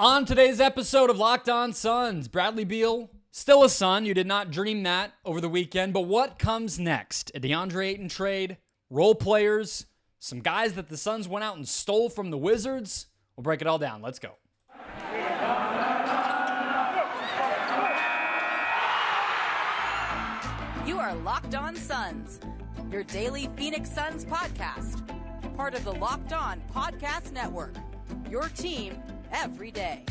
On today's episode of Locked On Suns, Bradley Beal, still a Sun. You did not dream that over the weekend, but what comes next? A Deandre Ayton trade, role players, some guys that the Suns went out and stole from the Wizards. We'll break it all down. Let's go. You are Locked On Suns, your daily Phoenix Suns podcast, part of the Locked On Podcast Network, your team every day.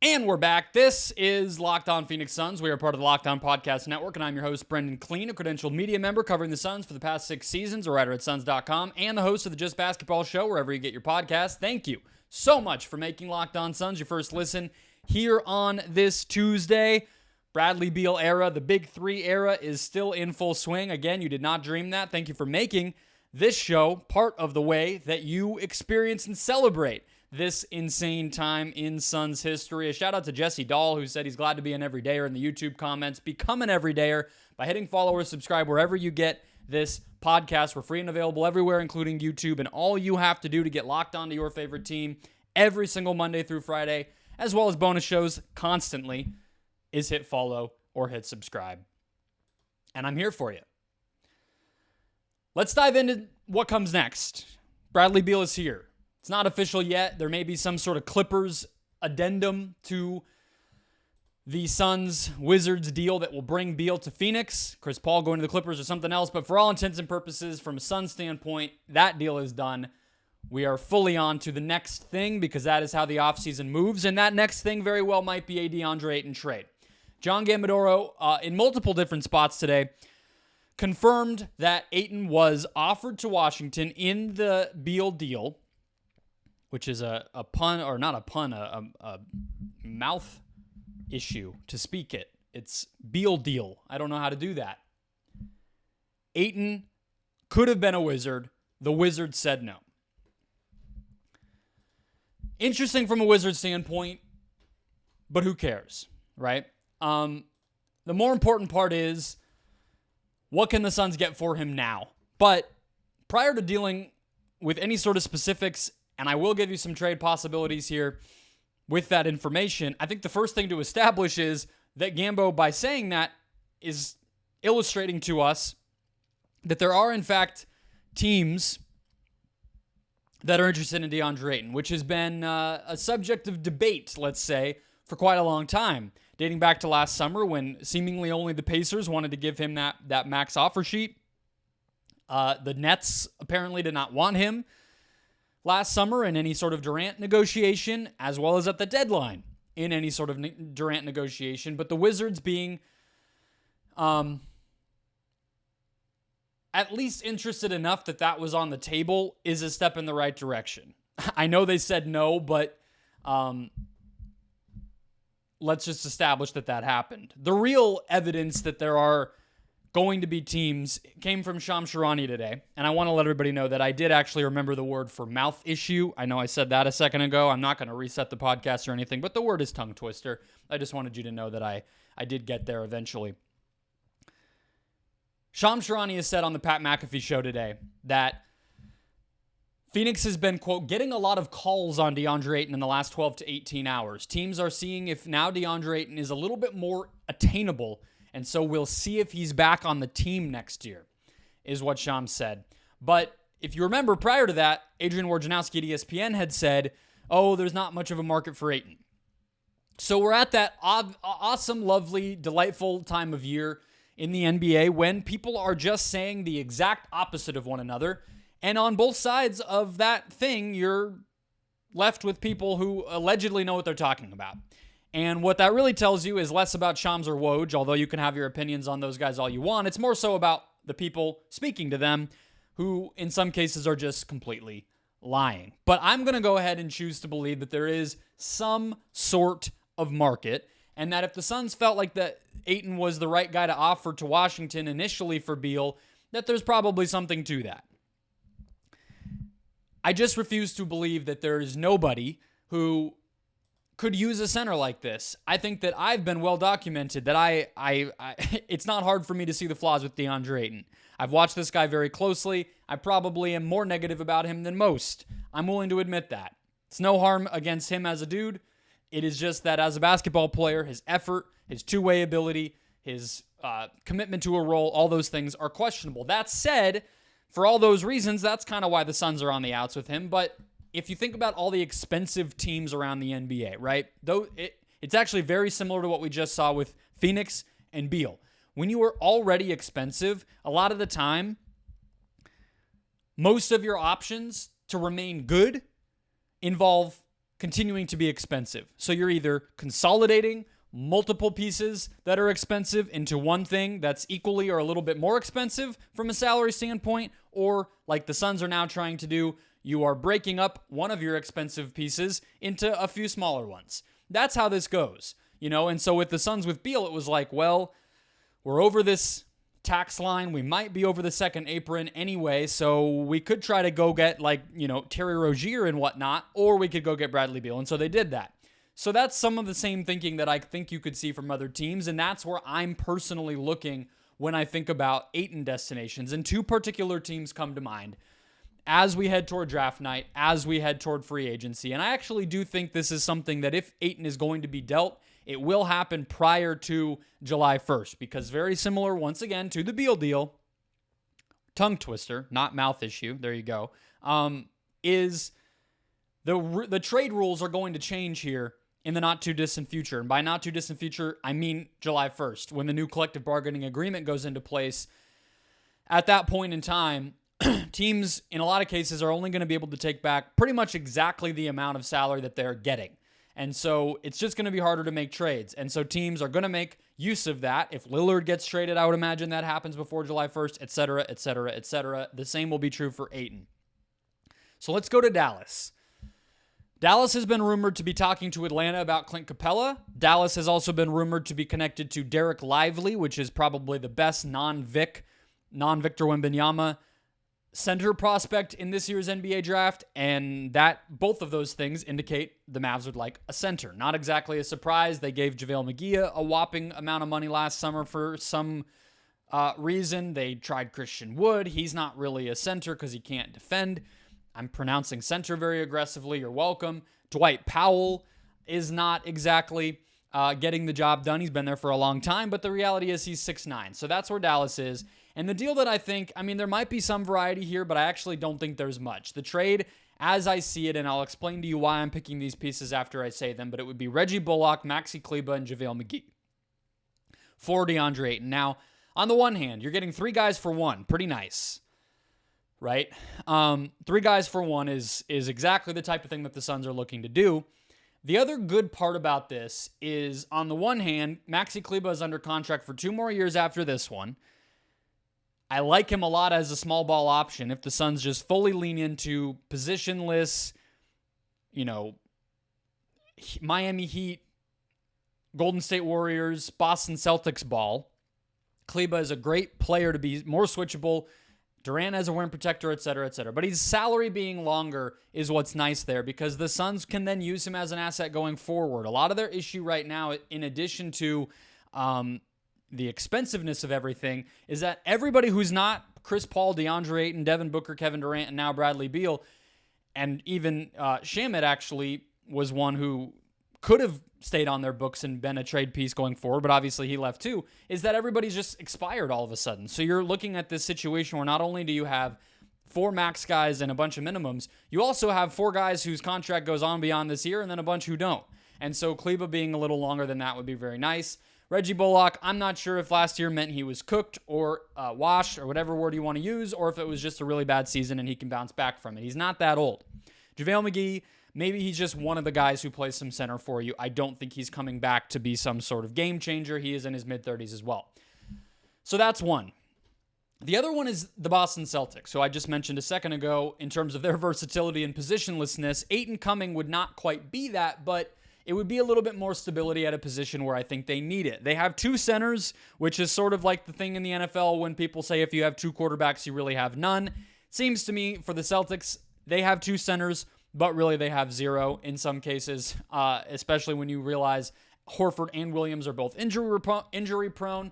And we're back. This is Locked On Phoenix Suns. We are part of the Locked On Podcast Network, and I'm your host, Brendon Kleen, a credentialed media member covering the Suns for the past 6 seasons, a writer at Suns.com, and the host of the Just Basketball Show, wherever you get your podcast. Thank you so much for making Locked On Suns your first listen here on this Tuesday. Bradley Beal era, the Big Three era, is still in full swing. Again, you did not dream that. Thank you for making this show part of the way that you experience and celebrate this insane time in Suns history. A shout out to Jesse Dahl, who said he's glad to be an everydayer in the YouTube comments. Become an everydayer by hitting follow or subscribe wherever you get this podcast. We're free and available everywhere, including YouTube, and all you have to do to get locked onto your favorite team every single Monday through Friday, as well as bonus shows constantly, is hit follow or hit subscribe. And I'm here for you. Let's dive into what comes next. Bradley Beal is here. It's not official yet. There may be some sort of Clippers addendum to the Suns-Wizards deal that will bring Beal to Phoenix. Chris Paul going to the Clippers or something else. But for all intents and purposes, from a Suns standpoint, that deal is done. We are fully on to the next thing because that is how the offseason moves. And that next thing very well might be a Deandre Ayton trade. John Gambadoro, in multiple different spots today, confirmed that Ayton was offered to Washington in the Beal deal, which is a pun, or not a pun, a mouth issue to speak it. It's Beal deal. I don't know how to do that. Ayton could have been a Wizard. The Wizards said no. Interesting from a Wizard standpoint, but who cares, right? The more important part is, what can the Suns get for him now? But prior to dealing with any sort of specifics, and I will give you some trade possibilities here with that information, I think the first thing to establish is that Gambo, by saying that, is illustrating to us that there are, in fact, teams that are interested in Deandre Ayton, which has been a subject of debate, let's say, for quite a long time, dating back to last summer when seemingly only the Pacers wanted to give him that max offer sheet. The Nets apparently did not want him last summer in any sort of Durant negotiation, as well as at the deadline in any sort of Durant negotiation. But the Wizards being at least interested enough that was on the table is a step in the right direction. I know they said no, but let's just establish that happened. The real evidence that there are going to be teams came from Shams Charania today, and I want to let everybody know that I did actually remember the word for mouth issue. I know I said that a second ago. I'm not going to reset the podcast or anything, but the word is tongue twister. I just wanted you to know that I did get there eventually. Shams Charania said on the Pat McAfee show today that Phoenix has been, quote, getting a lot of calls on Deandre Ayton in the last 12 to 18 hours. Teams are seeing if now Deandre Ayton is a little bit more attainable, and so we'll see if he's back on the team next year, is what Shams said. But if you remember, prior to that, Adrian Wojnarowski at ESPN had said, oh, there's not much of a market for Ayton. So we're at that awesome, lovely, delightful time of year in the NBA when people are just saying the exact opposite of one another. And on both sides of that thing, you're left with people who allegedly know what they're talking about. And what that really tells you is less about Shams or Woj, although you can have your opinions on those guys all you want. It's more so about the people speaking to them who, in some cases, are just completely lying. But I'm going to go ahead and choose to believe that there is some sort of market, and that if the Suns felt like that Ayton was the right guy to offer to Washington initially for Beal, that there's probably something to that. I just refuse to believe that there is nobody who could use a center like this. I think that I've been well documented that I it's not hard for me to see the flaws with Deandre Ayton. I've watched this guy very closely. I probably am more negative about him than most. I'm willing to admit that. It's no harm against him as a dude. It is just that as a basketball player, his effort, his two-way ability, his commitment to a role, all those things are questionable. That said, for all those reasons, that's kind of why the Suns are on the outs with him. But if you think about all the expensive teams around the NBA, right? Though it's actually very similar to what we just saw with Phoenix and Beal. When you are already expensive, a lot of the time, most of your options to remain good involve continuing to be expensive. So you're either consolidating multiple pieces that are expensive into one thing that's equally or a little bit more expensive from a salary standpoint, or like the Suns are now trying to do, you are breaking up one of your expensive pieces into a few smaller ones. That's how this goes, And so with the Suns with Beal, it was like, well, we're over this tax line. We might be over the second apron anyway, so we could try to go get Terry Rozier and whatnot, or we could go get Bradley Beal. And so they did that. So that's some of the same thinking that I think you could see from other teams, and that's where I'm personally looking when I think about Ayton destinations. And two particular teams come to mind as we head toward draft night, as we head toward free agency. And I actually do think this is something that if Ayton is going to be dealt, it will happen prior to July 1st, because very similar, once again, to the Beal deal, tongue twister, not mouth issue, there you go, is the trade rules are going to change here in the not-too-distant future. And by not-too-distant future, I mean July 1st, when the new collective bargaining agreement goes into place. At that point in time, teams, in a lot of cases, are only going to be able to take back pretty much exactly the amount of salary that they're getting. And so it's just going to be harder to make trades. And so teams are going to make use of that. If Lillard gets traded, I would imagine that happens before July 1st, et cetera, et cetera, et cetera. The same will be true for Ayton. So let's go to Dallas. Dallas has been rumored to be talking to Atlanta about Clint Capella. Dallas has also been rumored to be connected to Derek Lively, which is probably the best non-Victor Wembanyama center prospect in this year's NBA draft, and that both of those things indicate the Mavs would like a center. Not exactly a surprise. They gave JaVale McGee a whopping amount of money last summer for some reason. They tried Christian Wood. He's not really a center because he can't defend. I'm pronouncing center very aggressively. You're welcome. Dwight Powell is not exactly getting the job done. He's been there for a long time, but the reality is he's 6'9". So that's where Dallas is. And the deal that I think, there might be some variety here, but I actually don't think there's much. The trade, as I see it, and I'll explain to you why I'm picking these pieces after I say them, but it would be Reggie Bullock, Maxi Kleber, and JaVale McGee for Deandre Ayton. Now, on the one hand, you're getting 3 guys for 1. Pretty nice, right? 3 guys for 1 is exactly the type of thing that the Suns are looking to do. The other good part about this is, on the one hand, Maxi Kleber is under contract for 2 more years after this one. I like him a lot as a small ball option if the Suns just fully lean into positionless, Miami Heat, Golden State Warriors, Boston Celtics ball. Kleber is a great player to be more switchable. Durant as a rim protector, et cetera, et cetera. But his salary being longer is what's nice there, because the Suns can then use him as an asset going forward. A lot of their issue right now, in addition to the expensiveness of everything, is that everybody who's not Chris Paul, DeAndre Ayton, Devin Booker, Kevin Durant, and now Bradley Beal, and even Shamet actually was one who could have stayed on their books and been a trade piece going forward, but obviously he left too, is that everybody's just expired all of a sudden. So you're looking at this situation where not only do you have 4 max guys and a bunch of minimums, you also have 4 guys whose contract goes on beyond this year and then a bunch who don't. And so Kleber being a little longer than that would be very nice. Reggie Bullock, I'm not sure if last year meant he was cooked or washed or whatever word you want to use, or if it was just a really bad season and he can bounce back from it. He's not that old. JaVale McGee, maybe he's just one of the guys who plays some center for you. I don't think he's coming back to be some sort of game changer. He is in his mid-30s as well. So that's one. The other one is the Boston Celtics, who I just mentioned a second ago in terms of their versatility and positionlessness. Ayton coming would not quite be that, but it would be a little bit more stability at a position where I think they need it. They have 2 centers, which is sort of like the thing in the NFL when people say if you have 2 quarterbacks, you really have none. Seems to me for the Celtics, they have 2 centers. but really they have zero in some cases, especially when you realize Horford and Williams are both injury prone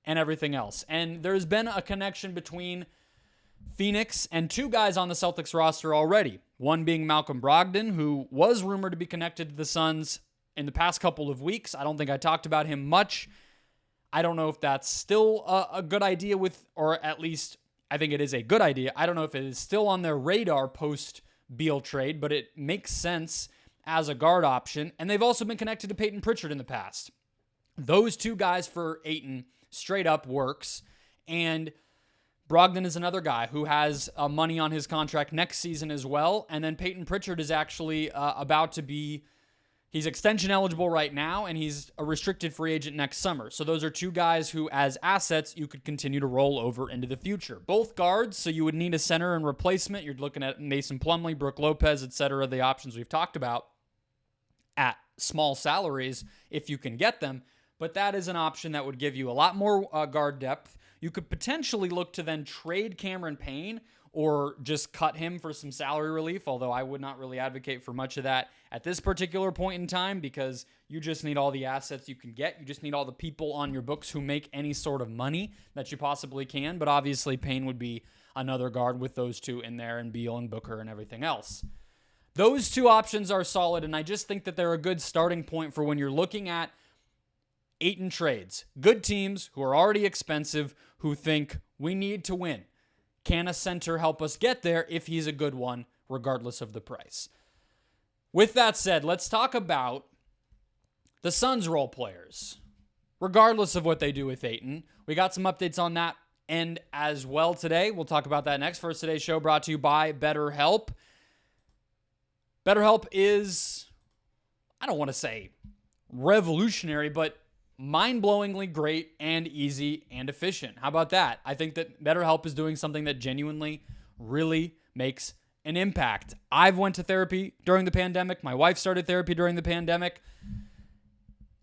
and everything else. And there's been a connection between Phoenix and two guys on the Celtics roster already. One being Malcolm Brogdon, who was rumored to be connected to the Suns in the past couple of weeks. I don't think I talked about him much. I don't know if that's still a good idea or at least I think it is a good idea. I don't know if it is still on their radar post-Beal trade, but it makes sense as a guard option. And they've also been connected to Peyton Pritchard in the past. Those two guys for Ayton straight up works. And Brogdon is another guy who has money on his contract next season as well. And then Peyton Pritchard is actually he's extension eligible right now, and he's a restricted free agent next summer. So those are two guys who, as assets, you could continue to roll over into the future. Both guards, so you would need a center and replacement. You're looking at Mason Plumlee, Brook Lopez, etc., the options we've talked about at small salaries if you can get them. But that is an option that would give you a lot more guard depth. You could potentially look to then trade Cameron Payne or just cut him for some salary relief, although I would not really advocate for much of that at this particular point in time because you just need all the assets you can get. You just need all the people on your books who make any sort of money that you possibly can. But obviously Payne would be another guard with those two in there and Beal and Booker and everything else. Those two options are solid, and I just think that they're a good starting point for when you're looking at Ayton trades. Good teams who are already expensive who think we need to win. Can a center help us get there if he's a good one, regardless of the price? With that said, let's talk about the Suns role players. Regardless of what they do with Ayton, we got some updates on that end as well today. We'll talk about that next. First, today's show brought to you by BetterHelp. BetterHelp is, I don't want to say revolutionary, but mind-blowingly great and easy and efficient. How about that? I think that BetterHelp is doing something that genuinely really makes an impact. I've went to therapy during the pandemic. My wife started therapy during the pandemic.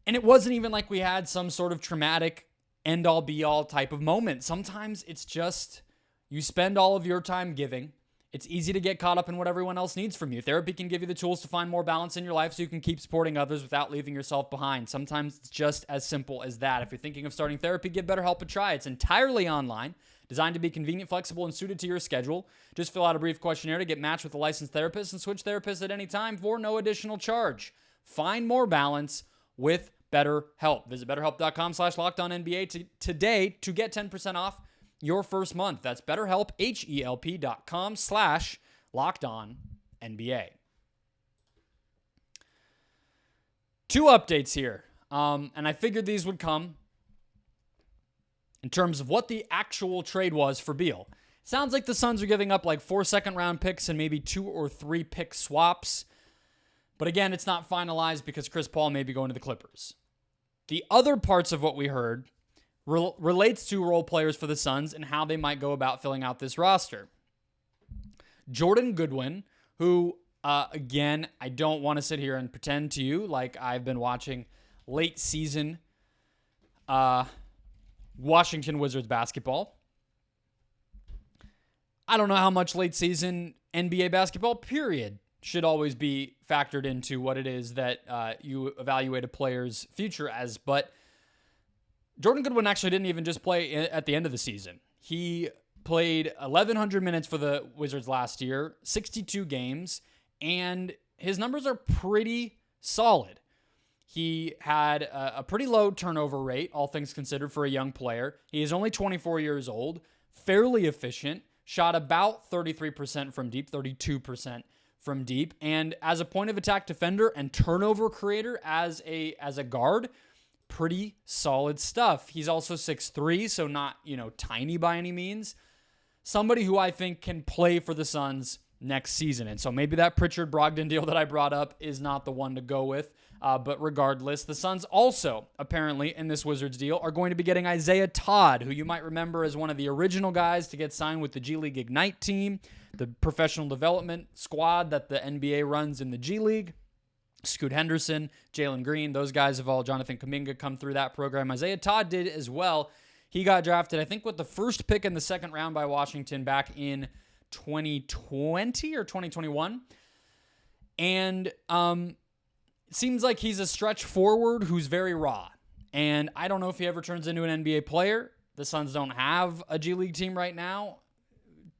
And it wasn't even like we had some sort of traumatic end-all be-all type of moment. Sometimes it's just you spend all of your time giving. It's easy to get caught up in what everyone else needs from you. Therapy can give you the tools to find more balance in your life so you can keep supporting others without leaving yourself behind. Sometimes it's just as simple as that. If you're thinking of starting therapy, give BetterHelp a try. It's entirely online, designed to be convenient, flexible, and suited to your schedule. Just fill out a brief questionnaire to get matched with a licensed therapist and switch therapists at any time for no additional charge. Find more balance with BetterHelp. Visit BetterHelp.com/LockedOnNBA today to get 10% off your first month. That's BetterHelp, HELP.com/LockedOnNBA. Two updates here. And I figured these would come in terms of what the actual trade was for Beal. Sounds like the Suns are giving up like 4 second-round picks and maybe 2 or 3 pick swaps. But again, it's not finalized because Chris Paul may be going to the Clippers. The other parts of what we heard relates to role players for the Suns and how they might go about filling out this roster. Jordan Goodwin, who, again, I don't want to sit here and pretend to you like I've been watching late season Washington Wizards basketball. I don't know how much late season NBA basketball, period, should always be factored into what it is that you evaluate a player's future as, but Jordan Goodwin actually didn't even just play at the end of the season. He played 1,100 minutes for the Wizards last year, 62 games, and his numbers are pretty solid. He had a pretty low turnover rate, all things considered, for a young player. He is only 24 years old, fairly efficient, shot about 33% from deep, 32% from deep, and as a point of attack defender and turnover creator as a guard, pretty solid stuff. He's also 6'3", so not, tiny by any means. Somebody who I think can play for the Suns next season. And so maybe that Pritchard Brogdon deal that I brought up is not the one to go with. But regardless, the Suns also, apparently, in this Wizards deal, are going to be getting Isaiah Todd, who you might remember as one of the original guys to get signed with the G League Ignite team, the professional development squad that the NBA runs in the G League. Scoot Henderson, Jalen Green, those guys have all, Jonathan Kuminga, come through that program. Isaiah Todd did as well. He got drafted, I think, with the first pick in the second round by Washington back in 2020 or 2021. And it seems like he's a stretch forward who's very raw. And I don't know if he ever turns into an NBA player. The Suns don't have a G League team right now.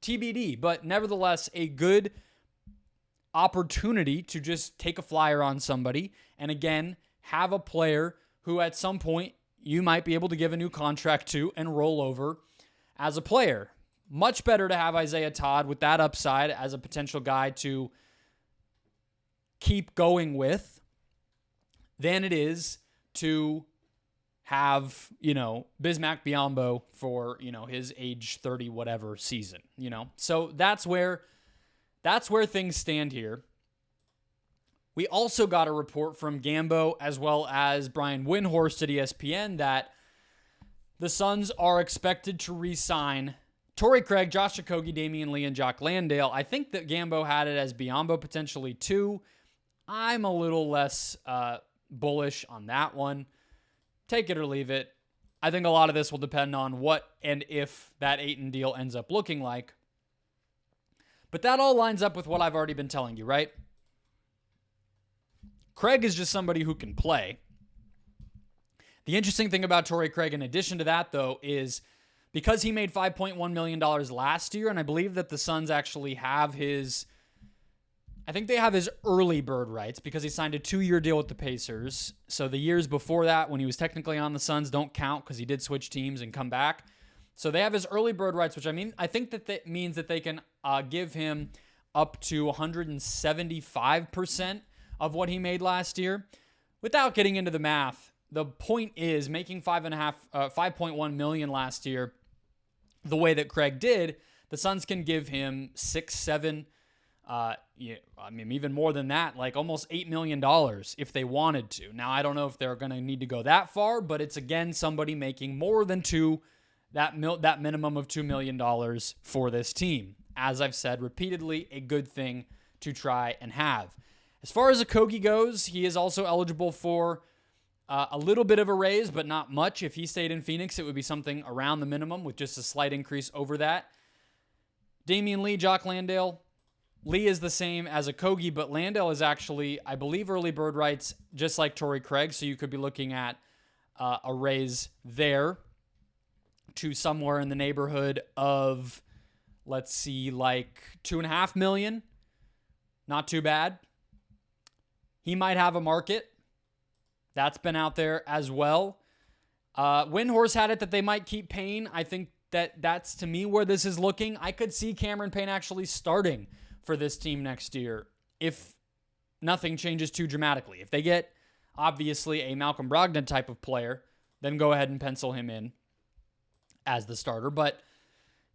TBD. But nevertheless, a good opportunity to just take a flyer on somebody. And again, have a player who at some point you might be able to give a new contract to and roll over as a player. Much better to have Isaiah Todd with that upside as a potential guy to keep going with than it is to have, Bismack Biyombo for, his age 30 whatever season, So that's where things stand here. We also got a report from Gambo as well as Brian Windhorst at ESPN that the Suns are expected to re-sign Torrey Craig, Josh Okogie, Damian Lee, and Jock Landale. I think that Gambo had it as Biyombo potentially too. I'm a little less bullish on that one. Take it or leave it. I think a lot of this will depend on what and if that Ayton deal ends up looking like. But that all lines up with what I've already been telling you, right? Craig is just somebody who can play. The interesting thing about Torrey Craig, in addition to that, though, is because he made $5.1 million last year, and I believe that the Suns actually have his early bird rights because he signed a 2-year deal with the Pacers. So the years before that, when he was technically on the Suns, don't count because he did switch teams and come back. So they have his early bird rights, which I think that means that they can give him up to 175% of what he made last year. Without getting into the math, the point is making $5.1 million last year, the way that Craig did, the Suns can give him 6, 7, even more than that, like almost $8 million if they wanted to. Now, I don't know if they're going to need to go that far, but it's again somebody making more than that minimum of $2 million for this team. As I've said repeatedly, a good thing to try and have. As far as Okogie goes, he is also eligible for a little bit of a raise, but not much. If he stayed in Phoenix, it would be something around the minimum with just a slight increase over that. Damian Lee, Jock Landale. Lee is the same as Okogie, but Landale is actually, I believe, early bird rights, just like Torrey Craig, so you could be looking at a raise there to somewhere in the neighborhood of, let's see, like $2.5 million. Not too bad. He might have a market. That's been out there as well. Windhorst had it that they might keep Payne. I think that's, to me, where this is looking. I could see Cameron Payne actually starting for this team next year if nothing changes too dramatically. If they get, obviously, a Malcolm Brogdon type of player, then go ahead and pencil him in as the starter. But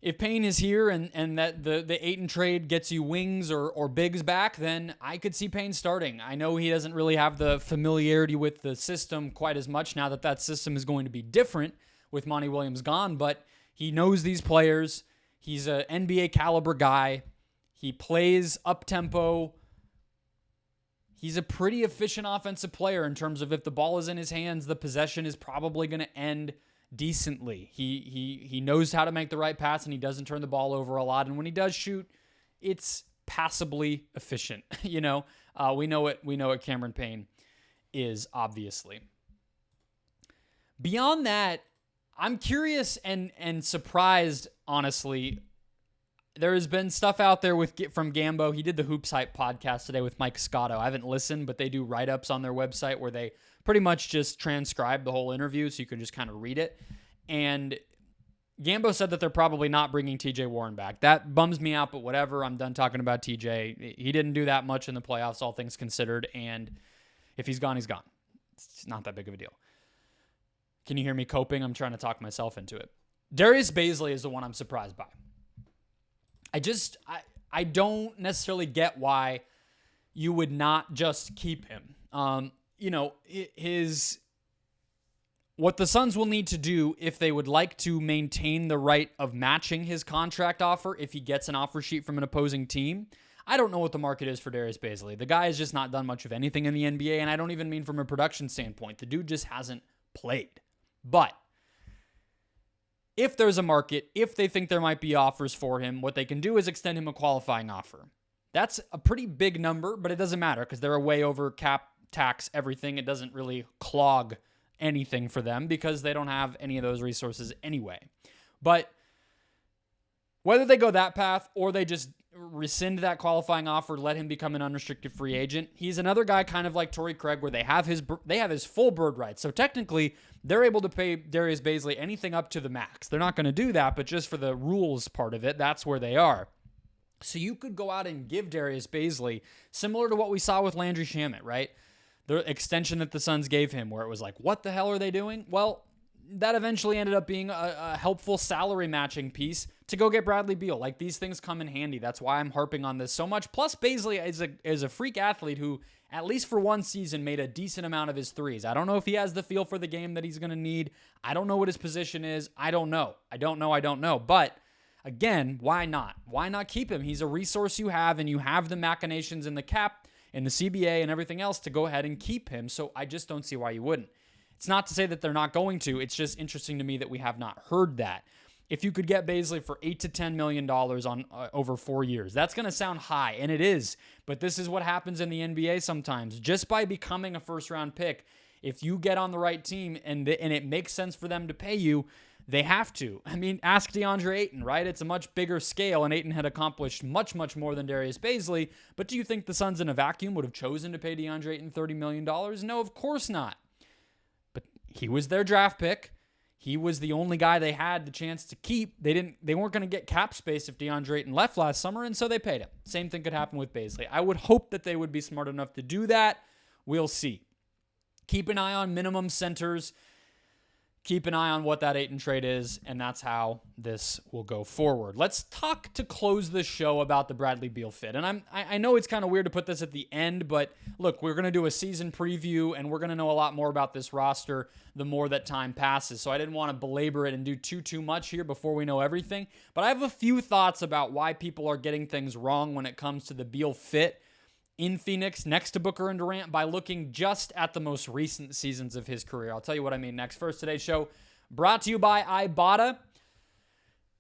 if Payne is here and that the Ayton trade gets you wings or bigs back, then I could see Payne starting. I know he doesn't really have the familiarity with the system quite as much now that system is going to be different with Monty Williams gone, but he knows these players. He's an NBA caliber guy. He plays up-tempo. He's a pretty efficient offensive player in terms of if the ball is in his hands, the possession is probably going to end decently. He knows how to make the right pass, and he doesn't turn the ball over a lot. And when he does shoot, it's passably efficient. We know what Cameron Payne is, obviously. Beyond that, I'm curious and surprised, honestly. There has been stuff out there from Gambo. He did the Hoops Hype podcast today with Mike Scotto. I haven't listened, but they do write-ups on their website where they pretty much just transcribe the whole interview so you can just kind of read it. And Gambo said that they're probably not bringing TJ Warren back. That bums me out, but whatever. I'm done talking about TJ. He didn't do that much in the playoffs, all things considered, and if he's gone, he's gone. It's not that big of a deal. Can you hear me coping? I'm trying to talk myself into it. Darius Baisley is the one I'm surprised by. I don't necessarily get why you would not just keep him. What the Suns will need to do if they would like to maintain the right of matching his contract offer if he gets an offer sheet from an opposing team. I don't know what the market is for Darius Baisley. The guy has just not done much of anything in the NBA, and I don't even mean from a production standpoint. The dude just hasn't played. But if there's a market, if they think there might be offers for him, what they can do is extend him a qualifying offer. That's a pretty big number, but it doesn't matter because they're way over cap, tax, everything. It doesn't really clog anything for them because they don't have any of those resources anyway. But whether they go that path or they just rescind that qualifying offer, let him become an unrestricted free agent, he's another guy kind of like Torrey Craig where they have his full bird rights. So technically, they're able to pay Darius Baisley anything up to the max. They're not going to do that, but just for the rules part of it, that's where they are. So you could go out and give Darius Baisley, similar to what we saw with Landry Shamet, right? The extension that the Suns gave him where it was like, what the hell are they doing? Well, that eventually ended up being a helpful salary matching piece to go get Bradley Beal. Like, these things come in handy. That's why I'm harping on this so much. Plus, Baisley is a freak athlete who, at least for one season, made a decent amount of his threes. I don't know if he has the feel for the game that he's going to need. I don't know what his position is. I don't know. But again, why not? Why not keep him? He's a resource you have, and you have the machinations in the cap and the CBA and everything else to go ahead and keep him. So I just don't see why you wouldn't. It's not to say that they're not going to. It's just interesting to me that we have not heard that. If you could get Baisley for $8 to $10 million on over 4 years, that's going to sound high, and it is. But this is what happens in the NBA sometimes. Just by becoming a first-round pick, if you get on the right team and it makes sense for them to pay you, they have to. I mean, ask Deandre Ayton, right? It's a much bigger scale, and Ayton had accomplished much, much more than Darius Baisley. But do you think the Suns in a vacuum would have chosen to pay Deandre Ayton $30 million? No, of course not. But he was their draft pick. He was the only guy they had the chance to keep. They weren't going to get cap space if Deandre Ayton left last summer, and so they paid him. Same thing could happen with Baisley. I would hope that they would be smart enough to do that. We'll see. Keep an eye on minimum centers. Keep an eye on what that Ayton trade is, and that's how this will go forward. Let's talk to close the show about the Bradley Beal fit. And I know it's kind of weird to put this at the end, but look, we're going to do a season preview, and we're going to know a lot more about this roster the more that time passes. So I didn't want to belabor it and do too much here before we know everything. But I have a few thoughts about why people are getting things wrong when it comes to the Beal fit in Phoenix next to Booker and Durant by looking just at the most recent seasons of his career. I'll tell you what I mean next. First, today's show brought to you by Ibotta.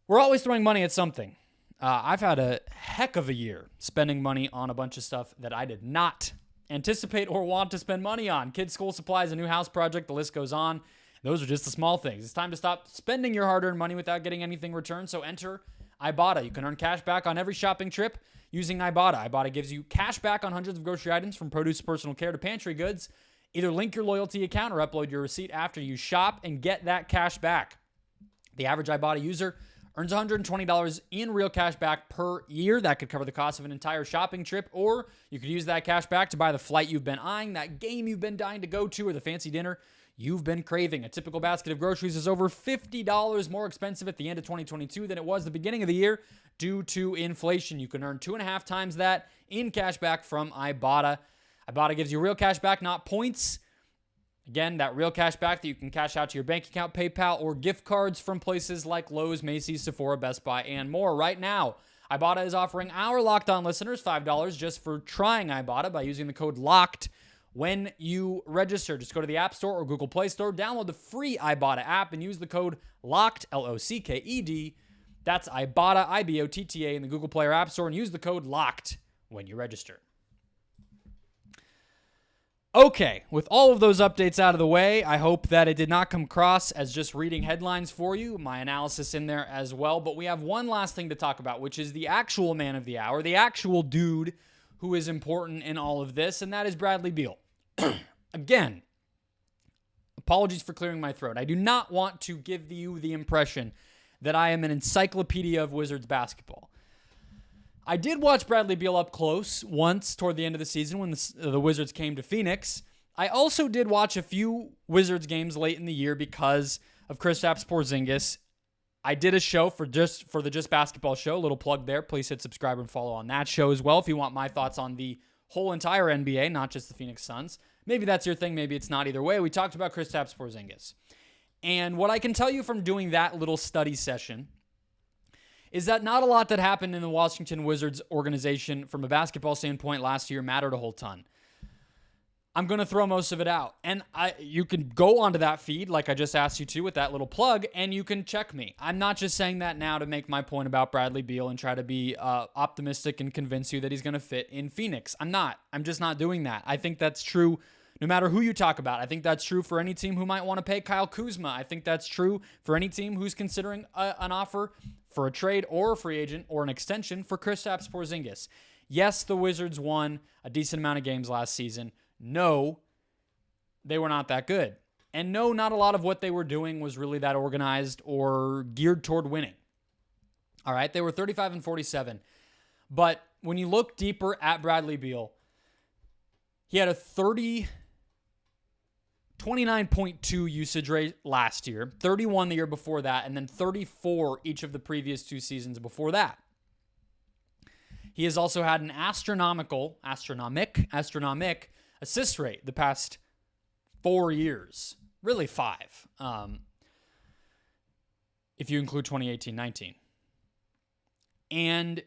We're always throwing money at something. I've had a heck of a year spending money on a bunch of stuff that I did not anticipate or want to spend money on. Kids' school supplies, a new house project, the list goes on. Those are just the small things. It's time to stop spending your hard-earned money without getting anything returned, so enter Ibotta. You can earn cash back on every shopping trip using Ibotta. Ibotta gives you cash back on hundreds of grocery items from produce to personal care to pantry goods. Either link your loyalty account or upload your receipt after you shop and get that cash back. The average Ibotta user earns $120 in real cash back per year. That could cover the cost of an entire shopping trip, or you could use that cash back to buy the flight you've been eyeing, that game you've been dying to go to, or the fancy dinner you've been craving. A typical basket of groceries is over $50 more expensive at the end of 2022 than it was the beginning of the year due to inflation. You can earn 2.5 times that in cash back from Ibotta. Ibotta gives you real cash back, not points. Again, that real cash back that you can cash out to your bank account, PayPal, or gift cards from places like Lowe's, Macy's, Sephora, Best Buy, and more. Right now, Ibotta is offering our Locked On listeners $5 just for trying Ibotta by using the code LOCKED when you register. Just go to the App Store or Google Play Store, download the free Ibotta app, and use the code LOCKED, L-O-C-K-E-D. That's Ibotta, I-B-O-T-T-A, in the Google Play or App Store, and use the code LOCKED when you register. Okay, with all of those updates out of the way, I hope that it did not come across as just reading headlines for you, my analysis in there as well, but we have one last thing to talk about, which is the actual man of the hour, the actual dude who is important in all of this, and that is Bradley Beal. Again, apologies for clearing my throat. I do not want to give you the impression that I am an encyclopedia of Wizards basketball. I did watch Bradley Beal up close once toward the end of the season when the Wizards came to Phoenix. I also did watch a few Wizards games late in the year because of Kristaps Porzingis. I did a show for the Just Basketball show, a little plug there. Please hit subscribe and follow on that show as well if you want my thoughts on the whole entire NBA, not just the Phoenix Suns. Maybe that's your thing, maybe it's not. Either way, we talked about Kristaps Porzingis. And what I can tell you from doing that little study session is that not a lot that happened in the Washington Wizards organization from a basketball standpoint last year mattered a whole ton. I'm going to throw most of it out. And you can go onto that feed like I just asked you to with that little plug, and you can check me. I'm not just saying that now to make my point about Bradley Beal and try to be optimistic and convince you that he's going to fit in Phoenix. I'm not. I'm just not doing that. I think that's true no matter who you talk about. I think that's true for any team who might want to pay Kyle Kuzma. I think that's true for any team who's considering an offer for a trade or a free agent or an extension for Kristaps Porzingis. Yes, the Wizards won a decent amount of games last season. No, they were not that good. And no, not a lot of what they were doing was really that organized or geared toward winning. All right, they were 35-47. But when you look deeper at Bradley Beal, he had a 29.2 usage rate last year, 31 the year before that, and then 34 each of the previous two seasons before that. He has also had an astronomic assist rate the past 4 years, really 5, if you include 2018-19. And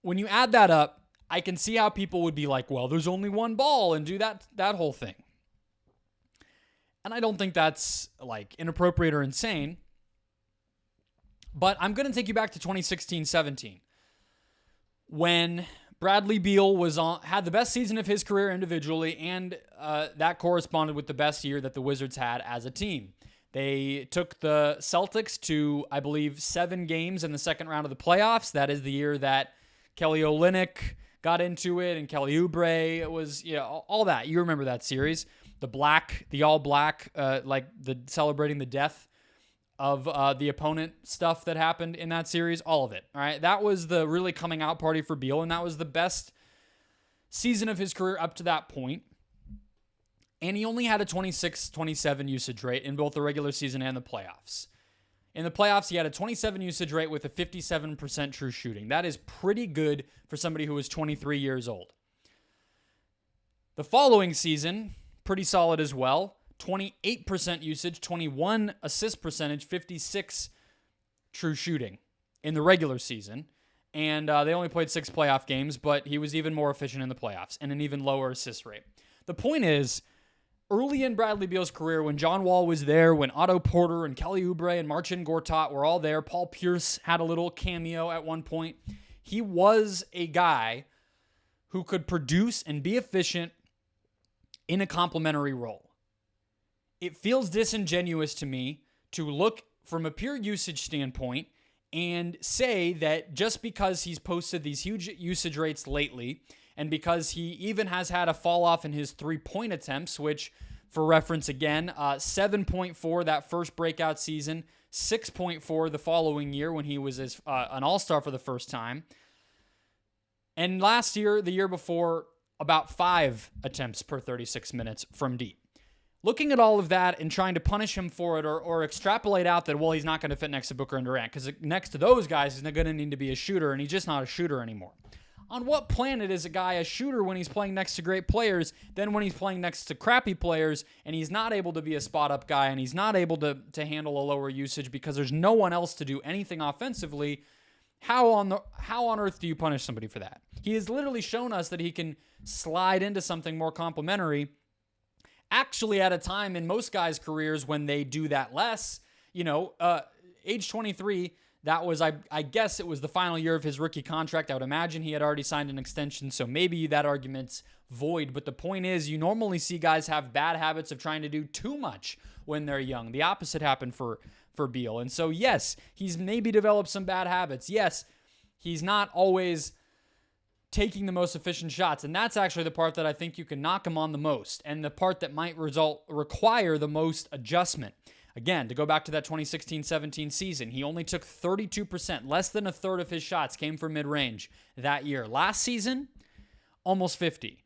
when you add that up, I can see how people would be like, well, there's only one ball, and do that whole thing. And I don't think that's like inappropriate or insane. But I'm going to take you back to 2016-17 when Bradley Beal had the best season of his career individually, and that corresponded with the best year that the Wizards had as a team. They took the Celtics to, I believe, 7 games in the second round of the playoffs. That is the year that Kelly Olynyk got into it, and Kelly Oubre was, all that. You remember that series. The all black, like the celebrating the death of the opponent stuff that happened in that series, all of it. All right, that was the really coming out party for Beal, and that was the best season of his career up to that point. And he only had a 26-27 usage rate in both the regular season and the playoffs. In the playoffs, he had a 27 usage rate with a 57% true shooting. That is pretty good for somebody who was 23 years old. The following season, pretty solid as well. 28% usage, 21 assist percentage, 56 true shooting in the regular season. And they only played 6 playoff games, but he was even more efficient in the playoffs and an even lower assist rate. The point is, early in Bradley Beal's career, when John Wall was there, when Otto Porter and Kelly Oubre and Marcin Gortat were all there, Paul Pierce had a little cameo at one point, he was a guy who could produce and be efficient in a complementary role. It feels disingenuous to me to look from a pure usage standpoint and say that just because he's posted these huge usage rates lately, and because he even has had a fall off in his three-point attempts, which, for reference again, 7.4 that first breakout season, 6.4 the following year when he was an all-star for the first time. And last year, the year before, about 5 attempts per 36 minutes from deep. Looking at all of that and trying to punish him for it or extrapolate out that, well, he's not going to fit next to Booker and Durant because next to those guys, he's going to need to be a shooter, and he's just not a shooter anymore. On what planet is a guy a shooter when he's playing next to great players than when he's playing next to crappy players and he's not able to be a spot-up guy and he's not able to handle a lower usage because there's no one else to do anything offensively? How on earth do you punish somebody for that? He has literally shown us that he can slide into something more complimentary, actually at a time in most guys' careers when they do that less. Age 23, that was, I guess it was the final year of his rookie contract. I would imagine he had already signed an extension, so maybe that argument's void. But the point is, you normally see guys have bad habits of trying to do too much when they're young. The opposite happened for Beal. And so, yes, he's maybe developed some bad habits. Yes, he's not always taking the most efficient shots. And that's actually the part that I think you can knock him on the most, and the part that might require the most adjustment. Again, to go back to that 2016-17 season, he only took 32%. Less than a third of his shots came from mid-range that year. Last season, almost 50%.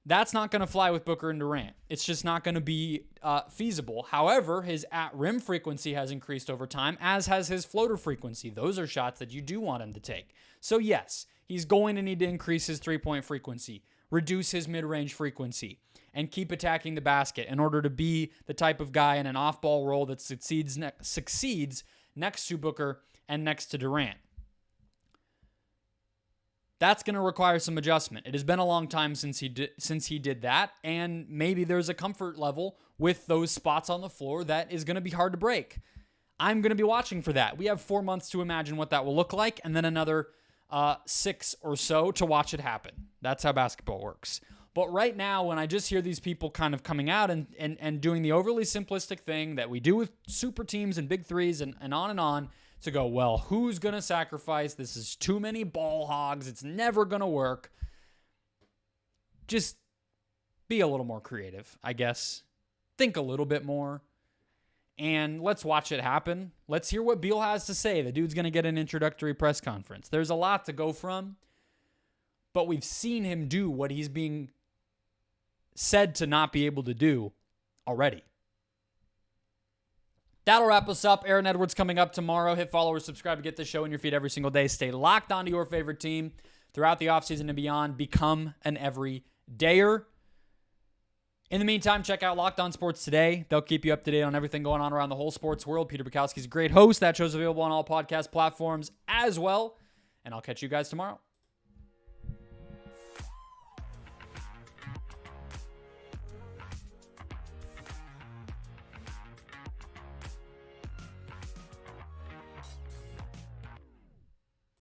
That's not going to fly with Booker and Durant. It's just not going to be feasible. However, his at-rim frequency has increased over time, as has his floater frequency. Those are shots that you do want him to take. So yes, he's going to need to increase his three-point frequency, reduce his mid-range frequency, and keep attacking the basket in order to be the type of guy in an off-ball role that succeeds next to Booker and next to Durant. That's going to require some adjustment. It has been a long time since he did that, and maybe there's a comfort level with those spots on the floor that is going to be hard to break. I'm going to be watching for that. We have 4 months to imagine what that will look like, and then another 6 or so to watch it happen. That's how basketball works. But right now, when I just hear these people kind of coming out and doing the overly simplistic thing that we do with super teams and big threes and on, to go, well, who's going to sacrifice? This is too many ball hogs. It's never going to work. Just be a little more creative, I guess. Think a little bit more. And let's watch it happen. Let's hear what Beal has to say. The dude's going to get an introductory press conference. There's a lot to go from, but we've seen him do what he's being said to not be able to do already. That'll wrap us up. Aaron Edwards coming up tomorrow. Hit follow or subscribe to get the show in your feed every single day. Stay locked onto your favorite team throughout the offseason and beyond. Become an everydayer. In the meantime, check out Locked On Sports Today. They'll keep you up to date on everything going on around the whole sports world. Peter Bukowski's a great host. That show's available on all podcast platforms as well. And I'll catch you guys tomorrow.